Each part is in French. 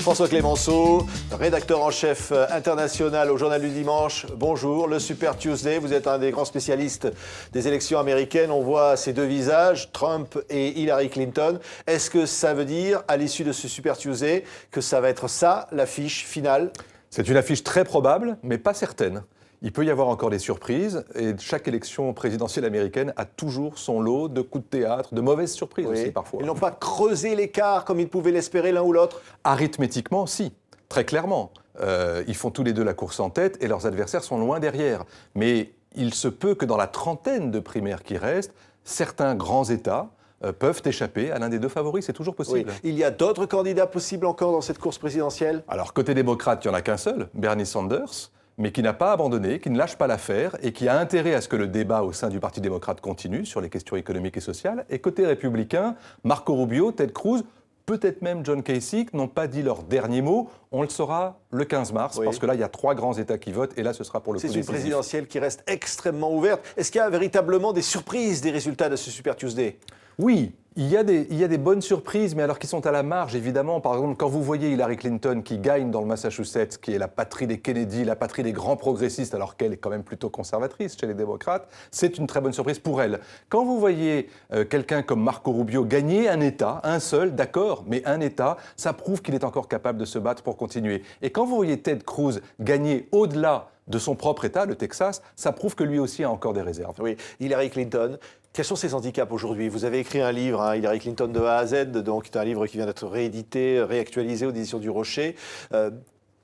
François Clémenceau, rédacteur en chef international au Journal du Dimanche. Bonjour, le Super Tuesday. Vous êtes un des grands spécialistes des élections américaines. On voit ces deux visages, Trump et Hillary Clinton. Est-ce que ça veut dire, à l'issue de ce Super Tuesday, que ça va être ça, l'affiche finale ? C'est une affiche très probable, mais pas certaine. Il peut y avoir encore des surprises, et chaque élection présidentielle américaine a toujours son lot de coups de théâtre, de mauvaises surprises aussi parfois. Ils n'ont pas creusé l'écart comme ils pouvaient l'espérer l'un ou l'autre ? Arithmétiquement, si, très clairement. Ils font tous les deux la course en tête et leurs adversaires sont loin derrière. Mais il se peut que dans la trentaine de primaires qui restent, certains grands États peuvent échapper à l'un des deux favoris, c'est toujours possible. Oui. Il y a d'autres candidats possibles encore dans cette course présidentielle ? Alors, côté démocrate, il n'y en a qu'un seul, Bernie Sanders, mais qui n'a pas abandonné, qui ne lâche pas l'affaire et qui a intérêt à ce que le débat au sein du Parti démocrate continue sur les questions économiques et sociales. Et côté républicain, Marco Rubio, Ted Cruz, peut-être même John Kasich n'ont pas dit leur dernier mot. On le saura le 15 mars, parce que là, il y a 3 grands États qui votent, et là, ce sera pour le coup décisif. C'est une présidentielle qui reste extrêmement ouverte. Est-ce qu'il y a véritablement des surprises des résultats de ce Super Tuesday ? Oui, il y a des bonnes surprises, mais alors qui sont à la marge, évidemment. Par exemple, quand vous voyez Hillary Clinton qui gagne dans le Massachusetts, qui est la patrie des Kennedy, la patrie des grands progressistes, alors qu'elle est quand même plutôt conservatrice chez les démocrates, c'est une très bonne surprise pour elle. Quand vous voyez quelqu'un comme Marco Rubio gagner un État, un seul, d'accord, mais un État, ça prouve qu'il est encore capable de se battre pour continuer. Et quand vous voyez Ted Cruz gagner au-delà de son propre État, le Texas, ça prouve que lui aussi a encore des réserves. Oui, Hillary Clinton, quels sont ses handicaps aujourd'hui ? Vous avez écrit un livre, Hillary Clinton de A à Z, donc c'est un livre qui vient d'être réédité, réactualisé aux éditions du Rocher.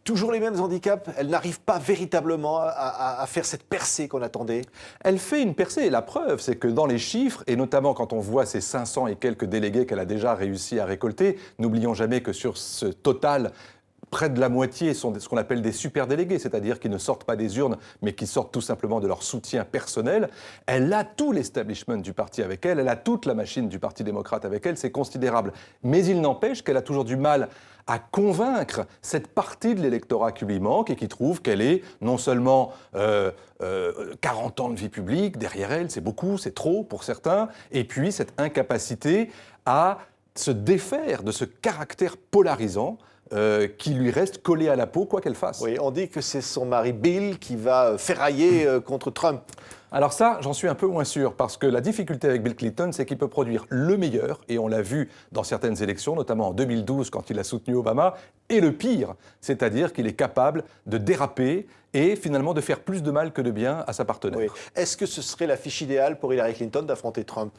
Toujours les mêmes handicaps ? Elle n'arrive pas véritablement à faire cette percée qu'on attendait ? Elle fait une percée, et la preuve, c'est que dans les chiffres, et notamment quand on voit ces 500 et quelques délégués qu'elle a déjà réussi à récolter, n'oublions jamais que sur ce total, près de la moitié sont ce qu'on appelle des super-délégués, c'est-à-dire qui ne sortent pas des urnes, mais qui sortent tout simplement de leur soutien personnel. Elle a tout l'establishment du parti avec elle, elle a toute la machine du Parti démocrate avec elle, c'est considérable. Mais il n'empêche qu'elle a toujours du mal à convaincre cette partie de l'électorat qui lui manque et qui trouve qu'elle est non seulement 40 ans de vie publique, derrière elle, c'est beaucoup, c'est trop pour certains, et puis cette incapacité à se défaire de ce caractère polarisant qui lui reste collé à la peau, quoi qu'elle fasse. Oui, on dit que c'est son mari Bill qui va ferrailler contre Trump. Alors ça, j'en suis un peu moins sûr, parce que la difficulté avec Bill Clinton, c'est qu'il peut produire le meilleur, et on l'a vu dans certaines élections, notamment en 2012, quand il a soutenu Obama, et le pire, c'est-à-dire qu'il est capable de déraper et finalement de faire plus de mal que de bien à sa partenaire. Oui. Est-ce que ce serait l'affiche idéale pour Hillary Clinton d'affronter Trump ?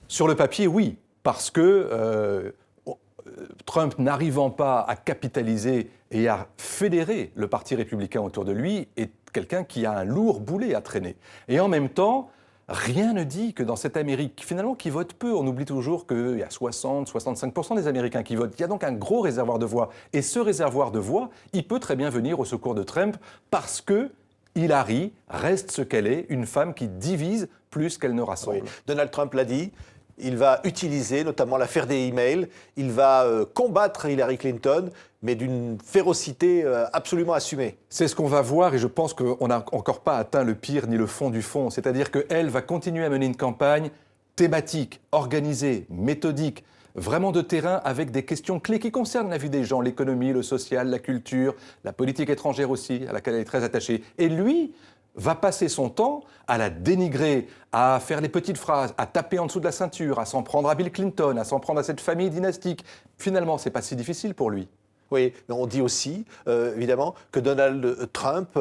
Sur le papier, oui, parce que Trump, n'arrivant pas à capitaliser et à fédérer le Parti républicain autour de lui, est quelqu'un qui a un lourd boulet à traîner. Et en même temps, rien ne dit que dans cette Amérique, finalement, qui vote peu, on oublie toujours qu'il y a 60-65% des Américains qui votent. Il y a donc un gros réservoir de voix. Et ce réservoir de voix, il peut très bien venir au secours de Trump parce que Hillary reste ce qu'elle est, une femme qui divise plus qu'elle ne rassemble. Oui. Donald Trump l'a dit. Il va utiliser notamment l'affaire des emails. Il va combattre Hillary Clinton, mais d'une férocité absolument assumée. C'est ce qu'on va voir, et je pense qu'on n'a encore pas atteint le pire ni le fond du fond. C'est-à-dire qu'elle va continuer à mener une campagne thématique, organisée, méthodique, vraiment de terrain, avec des questions clés qui concernent la vie des gens, l'économie, le social, la culture, la politique étrangère aussi, à laquelle elle est très attachée. Et lui va passer son temps à la dénigrer, à faire les petites phrases, à taper en dessous de la ceinture, à s'en prendre à Bill Clinton, à s'en prendre à cette famille dynastique. Finalement, c'est pas si difficile pour lui. Oui, mais on dit aussi, évidemment, que Donald Trump,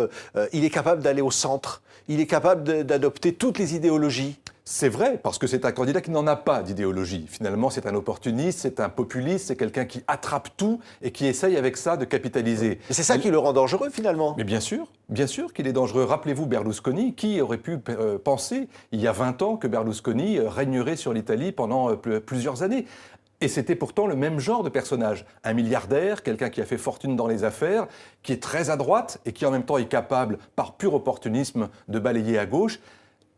il est capable d'aller au centre. Il est capable d'adopter toutes les idéologies. C'est vrai, parce que c'est un candidat qui n'en a pas d'idéologie. Finalement, c'est un opportuniste, c'est un populiste, c'est quelqu'un qui attrape tout et qui essaye avec ça de capitaliser. Et c'est ça qui le rend dangereux, finalement. Mais bien sûr qu'il est dangereux. Rappelez-vous Berlusconi, qui aurait pu penser, il y a 20 ans, que Berlusconi régnerait sur l'Italie pendant plusieurs années. Et c'était pourtant le même genre de personnage. Un milliardaire, quelqu'un qui a fait fortune dans les affaires, qui est très à droite et qui en même temps est capable, par pur opportunisme, de balayer à gauche.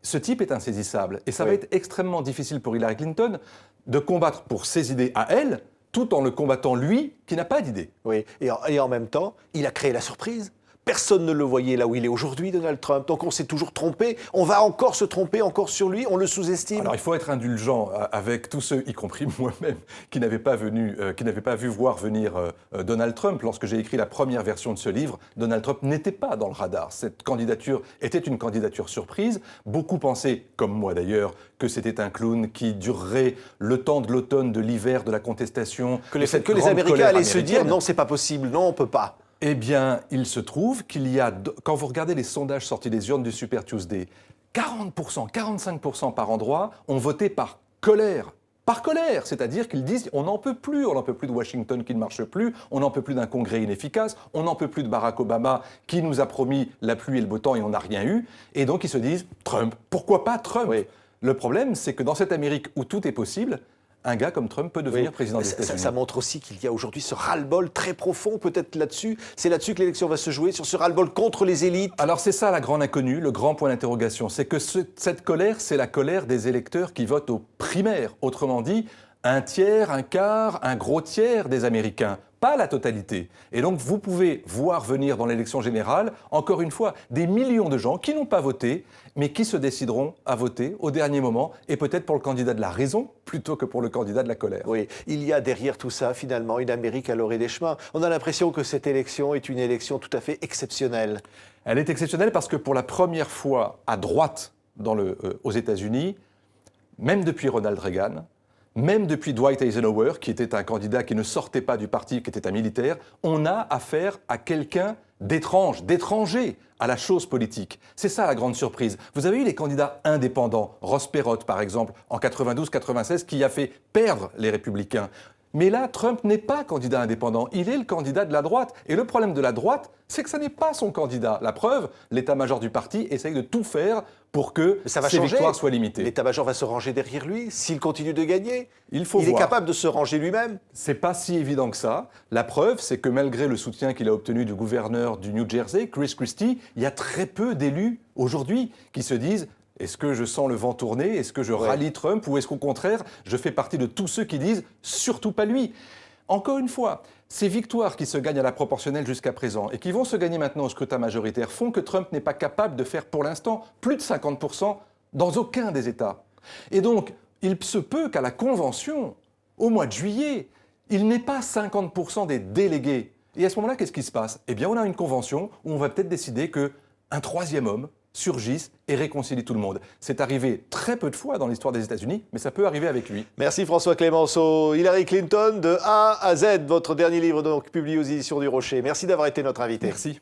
Ce type est insaisissable. Et ça va être extrêmement difficile pour Hillary Clinton de combattre pour ses idées à elle, tout en le combattant lui, qui n'a pas d'idée. Oui, et en même temps, il a créé la surprise. Personne ne le voyait là où il est aujourd'hui, Donald Trump. Donc on s'est toujours trompé. On va encore se tromper encore sur lui. On le sous-estime. Alors il faut être indulgent avec tous ceux, y compris moi-même, qui n'avaient pas vu voir venir Donald Trump. Lorsque j'ai écrit la première version de ce livre, Donald Trump n'était pas dans le radar. Cette candidature était une candidature surprise. Beaucoup pensaient, comme moi d'ailleurs, que c'était un clown qui durerait le temps de l'automne, de l'hiver, de la contestation. Que les Américains allaient se dire non, c'est pas possible, non, on peut pas. Eh bien, il se trouve qu'il y a, quand vous regardez les sondages sortis des urnes du Super Tuesday, 40%, 45% par endroit ont voté par colère. Par colère, c'est-à-dire qu'ils disent on n'en peut plus de Washington qui ne marche plus, on n'en peut plus d'un Congrès inefficace, on n'en peut plus de Barack Obama qui nous a promis la pluie et le beau temps et on n'a rien eu. Et donc ils se disent Trump, pourquoi pas Trump? Oui. Le problème, c'est que dans cette Amérique où tout est possible, un gars comme Trump peut devenir président des États-Unis. Ça montre aussi qu'il y a aujourd'hui ce ras-le-bol très profond, peut-être là-dessus. C'est là-dessus que l'élection va se jouer, sur ce ras-le-bol contre les élites. Alors c'est ça la grande inconnue, le grand point d'interrogation. C'est que cette colère, c'est la colère des électeurs qui votent aux primaires. Autrement dit, un tiers, un quart, un gros tiers des Américains. Pas la totalité. Et donc vous pouvez voir venir dans l'élection générale, encore une fois, des millions de gens qui n'ont pas voté, mais qui se décideront à voter au dernier moment, et peut-être pour le candidat de la raison, plutôt que pour le candidat de la colère. Oui, il y a derrière tout ça, finalement, une Amérique à l'orée des chemins. On a l'impression que cette élection est une élection tout à fait exceptionnelle. Elle est exceptionnelle parce que pour la première fois à droite aux États-Unis, même depuis Ronald Reagan, même depuis Dwight Eisenhower, qui était un candidat qui ne sortait pas du parti, qui était un militaire, on a affaire à quelqu'un d'étranger à la chose politique. C'est ça la grande surprise. Vous avez eu les candidats indépendants, Ross Perot par exemple, en 92-96, qui a fait perdre les Républicains. Mais là, Trump n'est pas candidat indépendant, il est le candidat de la droite. Et le problème de la droite, c'est que ça n'est pas son candidat. La preuve, l'état-major du parti essaye de tout faire pour que ses victoires soient limitées. L'état-major va se ranger derrière lui s'il continue de gagner. Il est capable de se ranger lui-même. C'est pas si évident que ça. La preuve, c'est que malgré le soutien qu'il a obtenu du gouverneur du New Jersey, Chris Christie, il y a très peu d'élus aujourd'hui qui se disent est-ce que je sens le vent tourner? Est-ce que je rallie Trump? Ou est-ce qu'au contraire, je fais partie de tous ceux qui disent surtout pas lui? Encore une fois, ces victoires qui se gagnent à la proportionnelle jusqu'à présent et qui vont se gagner maintenant au scrutin majoritaire font que Trump n'est pas capable de faire pour l'instant plus de 50% dans aucun des États. Et donc, il se peut qu'à la convention, au mois de juillet, il n'ait pas 50% des délégués. Et à ce moment-là, qu'est-ce qui se passe? Eh bien, on a une convention où on va peut-être décider qu'un troisième homme surgisse et réconcilie tout le monde. C'est arrivé très peu de fois dans l'histoire des États-Unis, mais ça peut arriver avec lui. Merci François Clémenceau. Hillary Clinton, de A à Z, votre dernier livre donc publié aux éditions du Rocher. Merci d'avoir été notre invité. Merci.